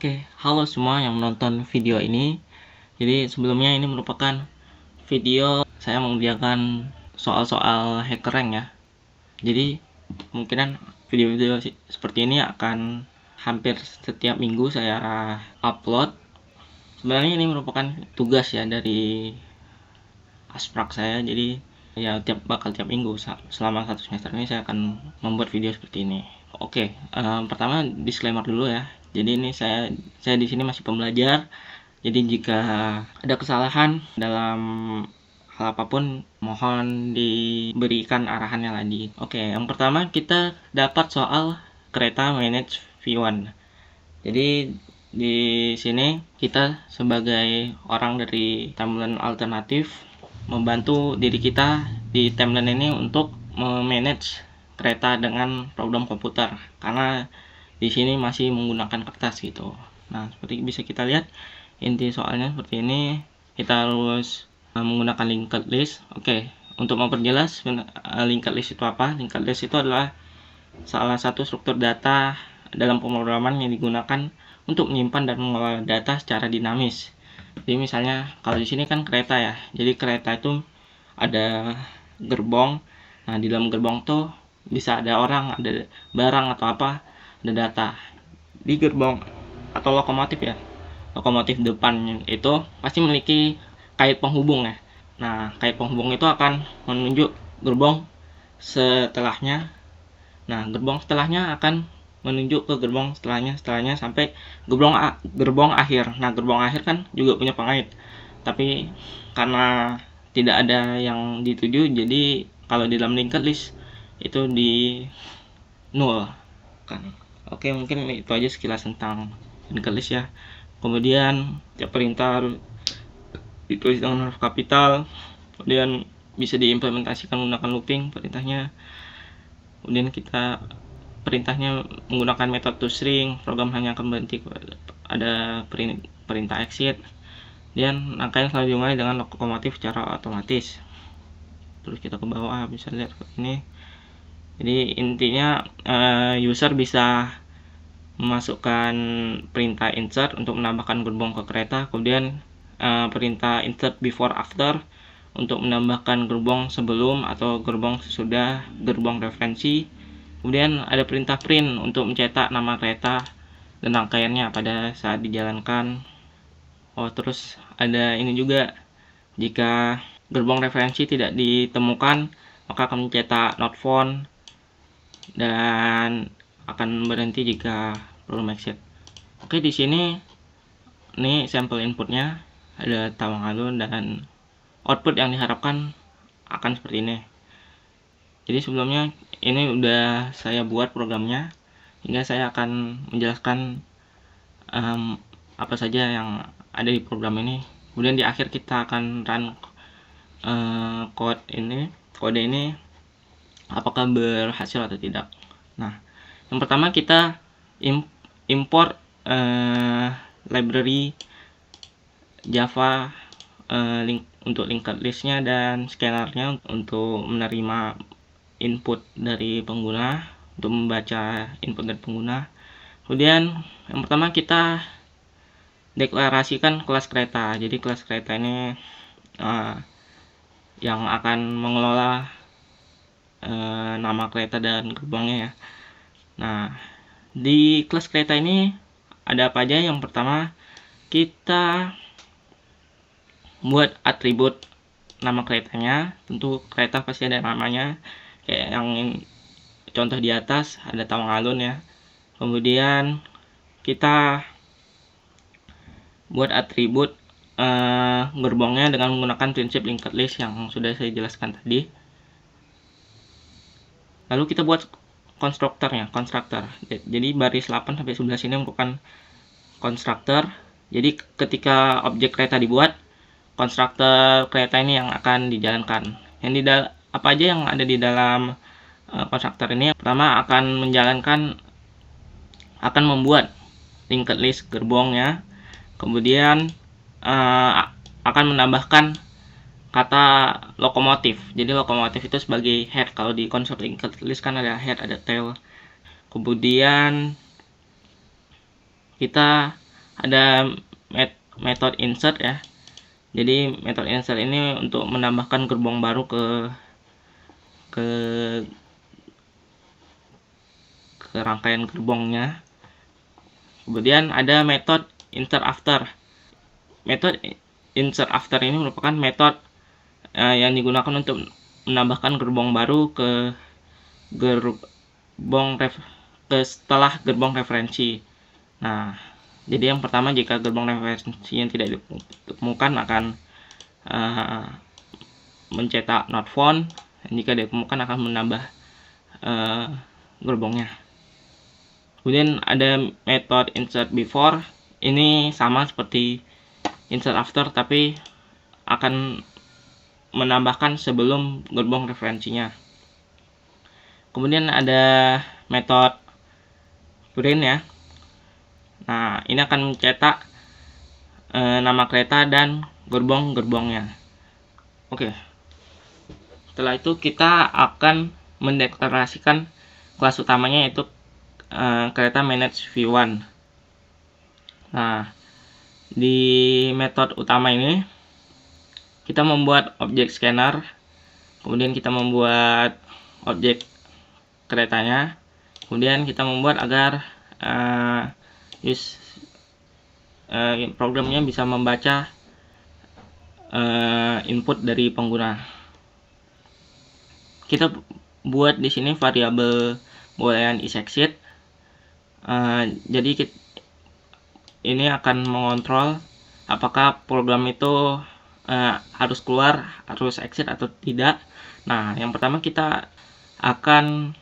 Oke, halo semua yang menonton video ini. Jadi sebelumnya ini merupakan video saya mengerjakan soal-soal hacker rank ya. Jadi kemungkinan video-video seperti ini akan hampir setiap minggu saya upload. Sebenarnya ini merupakan tugas ya dari Asprak saya. Jadi ya bakal tiap minggu selama satu semester ini saya akan membuat video seperti ini. Oke, pertama disclaimer dulu ya. Jadi ini saya di sini masih pembelajar. Jadi jika ada kesalahan dalam hal apapun, mohon diberikan arahannya lagi. Oke, yang pertama kita dapat soal kereta manage V1. Jadi di sini kita sebagai orang dari timeline alternatif membantu diri kita di timeline ini untuk memanage kereta dengan program komputer, karena di sini masih menggunakan kertas gitu. Nah, seperti bisa kita lihat inti soalnya seperti ini. Kita harus menggunakan linked list. Oke, untuk memperjelas linked list itu apa? Linked list itu adalah salah satu struktur data dalam pemrograman yang digunakan untuk menyimpan dan mengelola data secara dinamis. Jadi misalnya kalau di sini kan kereta ya. Jadi kereta itu ada gerbong. Nah, di dalam gerbong tuh bisa ada orang, ada barang atau apa, ada data. Di gerbong atau lokomotif ya, lokomotif depan itu pasti memiliki kait penghubung ya. Nah, kait penghubung itu akan menunjuk gerbong setelahnya. Nah, gerbong setelahnya akan menunjuk ke gerbong setelahnya sampai gerbong akhir. Nah, gerbong akhir kan juga punya pengait. Tapi karena tidak ada yang dituju, jadi kalau di dalam linked list itu di nol kan. Oke, mungkin itu aja sekilas tentang linked list ya. Kemudian tiap perintah harus ditulis dengan huruf kapital, kemudian bisa diimplementasikan menggunakan looping perintahnya. Kemudian kita perintahnya menggunakan metode toString, program hanya akan berhenti ada perintah exit. Dan angka yang selalu dimulai dengan lokomotif secara otomatis. Terus kita ke bawah bisa lihat seperti ini. Jadi intinya user bisa memasukkan perintah insert untuk menambahkan gerbong ke kereta, kemudian perintah insert before after untuk menambahkan gerbong sebelum atau gerbong sesudah gerbong referensi. Kemudian ada perintah print untuk mencetak nama kereta dan rangkaiannya pada saat dijalankan. Oh, terus ada ini juga, jika gerbong referensi tidak ditemukan maka akan mencetak not found dan akan berhenti jika program exit. Oke, di sini ini sampel inputnya, ada tawang alun dan output yang diharapkan akan seperti ini. Jadi sebelumnya ini udah saya buat programnya, hingga saya akan menjelaskan apa saja yang ada di program ini. Kemudian di akhir kita akan run kode ini apakah berhasil atau tidak. Nah, yang pertama kita import library Java untuk linked listnya dan scannernya untuk menerima input dari pengguna, untuk membaca input dari pengguna. Kemudian yang pertama kita deklarasikan kelas kereta. Jadi kelas kereta ini yang akan mengelola nama kereta dan gerbongnya ya. Nah, di kelas kereta ini ada apa aja? Yang pertama kita buat atribut nama keretanya. Tentu kereta pasti ada namanya, kayak yang contoh di atas ada tawang alun ya. Kemudian kita buat atribut gerbongnya dengan menggunakan prinsip linked list yang sudah saya jelaskan tadi. Lalu kita buat konstruktor. Jadi baris 8 sampai 11 ini merupakan konstruktor. Jadi ketika objek kereta dibuat, konstruktor kereta ini yang akan dijalankan. Yang apa aja yang ada di dalam konstruktor ini? Pertama akan membuat linked list gerbongnya. Kemudian akan menambahkan kata lokomotif. Jadi lokomotif itu sebagai head. Kalau di konsep linked list kan ada head, ada tail. Kemudian kita ada method insert ya. Jadi method insert ini untuk menambahkan gerbong baru ke rangkaian gerbongnya. Kemudian ada metode insert after. Metode insert after ini merupakan metode yang digunakan untuk menambahkan gerbong baru ke setelah gerbong referensi. Nah, jadi yang pertama, jika gerbong referensi yang tidak ditemukan akan mencetak not found, dan jika ditemukan akan menambah gerbongnya. Kemudian ada metode insert before. Ini sama seperti insert after, tapi akan menambahkan sebelum gerbong referensinya. Kemudian ada metode print ya. Nah, ini akan mencetak nama kereta dan gerbong-gerbongnya. Oke. Setelah itu kita akan mendeklarasikan kelas utamanya, yaitu kereta manage V1. Nah, di metode utama ini kita membuat objek scanner, kemudian kita membuat objek keretanya, kemudian kita membuat agar programnya bisa membaca input dari pengguna. Kita buat di sini variabel boolean isExit. Jadi ini akan mengontrol apakah program itu harus keluar, harus exit atau tidak. Nah, yang pertama kita akan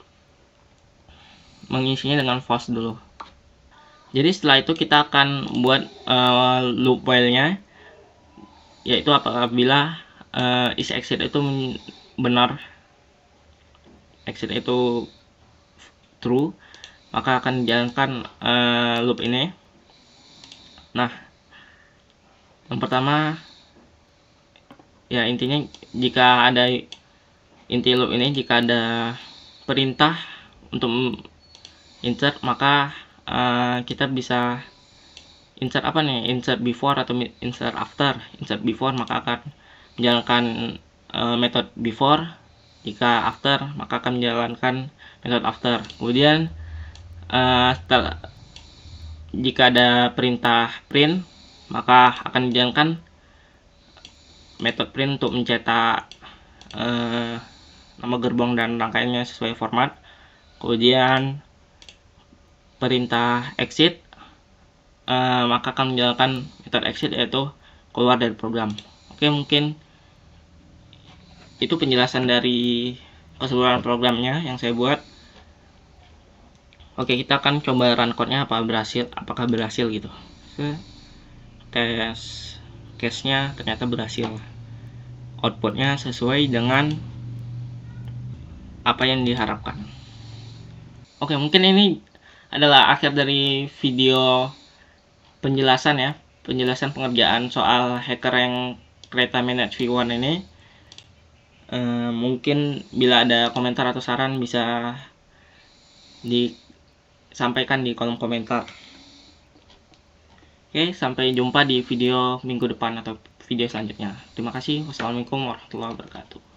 mengisinya dengan false dulu. Jadi setelah itu kita akan buat loop while-nya, yaitu apabila isExit itu benar, exit itu true, maka akan dijalankan loop ini. Nah, yang pertama ya, intinya jika ada inti loop ini, jika ada perintah untuk insert, maka kita bisa insert apa nih, insert before atau insert after. Insert before maka akan menjalankan method before, jika after maka akan menjalankan method after. Kemudian jika ada perintah print, maka akan dijalankan method print untuk mencetak nama gerbong dan rangkaiannya sesuai format. Kemudian perintah exit, maka akan menjalankan method exit, yaitu keluar dari program. Oke, mungkin itu penjelasan dari keseluruhan programnya yang saya buat. Oke, kita akan coba run code-nya apakah berhasil gitu. Tes case-nya ternyata berhasil. Outputnya sesuai dengan apa yang diharapkan. Oke, mungkin ini adalah akhir dari video penjelasan ya, penjelasan pengerjaan soal hacker yang kereta manage V1 ini. Mungkin bila ada komentar atau saran bisa disampaikan di kolom komentar. Oke, sampai jumpa di video minggu depan atau video selanjutnya. Terima kasih. Wassalamualaikum warahmatullahi wabarakatuh.